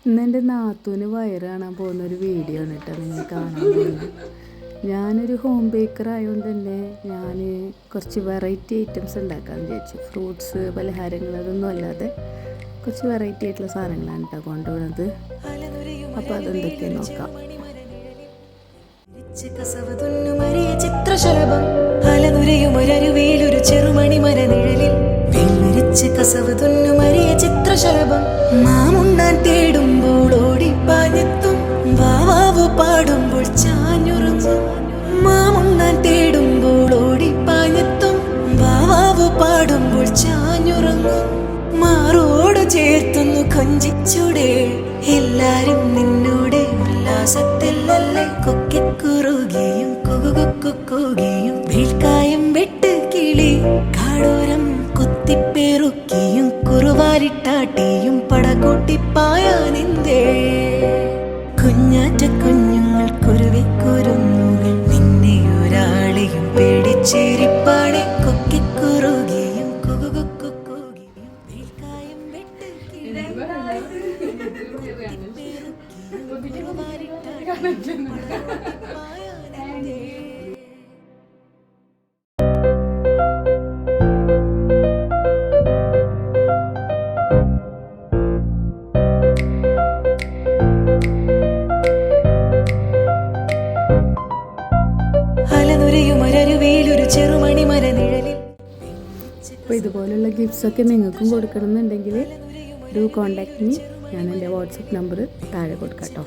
ഇന്നെൻ്റെ നാത്തൂന് വയറ് കാണാൻ പോകുന്നൊരു വീഡിയോ ആണ് കേട്ടോ നിങ്ങൾ കാണാൻ പോകുന്നത്. ഞാനൊരു ഹോം ബേക്കർ ആയതുകൊണ്ട് തന്നെ ഞാൻ കുറച്ച് വെറൈറ്റി ഐറ്റംസ് ഉണ്ടാക്കാമെന്ന് വിചാരിച്ചു. ഫ്രൂട്ട്സ് പലഹാരങ്ങൾ അതൊന്നും അല്ലാതെ കുറച്ച് വെറൈറ്റി ആയിട്ടുള്ള സാധനങ്ങളാണ് കേട്ടോ കൊണ്ടുപോകുന്നത്. അപ്പോൾ അതെന്തൊക്കെയാണ് നോക്കാം. ചിത്രശലഭം അലനുരയുമൊരരുവേലൊരു ചെറുമണി മരനിഴലിൽ വെള്ളിരിച്ച് കസവ് തുന്നുമറിയ ചിത്രശലഭം മാമുണ്ണാൻ തേടുമ്പോൾ ഓടിപ്പാഞ്ഞെത്തും വാവാവു പാടുമ്പോൾ ചാഞ്ഞുറങ്ങും. മാമുണ്ണാൻ തേടുമ്പോൾ ഓടിപ്പാഞ്ഞെത്തും വാവാവു പാടുമ്പോൾ ചാഞ്ഞുറങ്ങും. മാറോട് ചേർത്തുന്നു കൊഞ്ചിച്ചൂടെ എല്ലാരും നിന്നോടെ ഉല്ലാസത്തിലല്ലേ കൊക്കിക്കുറുകിയും കുകുകുക്കുകിയും വീൽക്കായം വെട്ട് കിളി കാടോരം കുത്തിപ്പെറുക്കിയും കുറുവാലിട്ടാട്ടിയും പടകൂട്ടിപ്പായാനെന്തേ കുഞ്ഞാറ്റ കുഞ്ഞുങ്ങൾ കുരുവിക്കുരുന്നുകൾ നിന്നെ ഒരാളെയും പേടിച്ചേരിപ്പാടെ കൊക്കിക്കുറുകിയും കുകുകുക്കുകിയും വീൽക്കായം വെട്ട് കിളി അപ്പോൾ ഇതുപോലുള്ള ഗിഫ്റ്റ്സൊക്കെ നിങ്ങൾക്കും കൊടുക്കണമെന്നുണ്ടെങ്കിൽ ഡു കോണ്ടാക്ട് മീ. ഞാൻ എൻ്റെ വാട്സപ്പ് നമ്പർ താഴെ കൊടുക്കാം കേട്ടോ.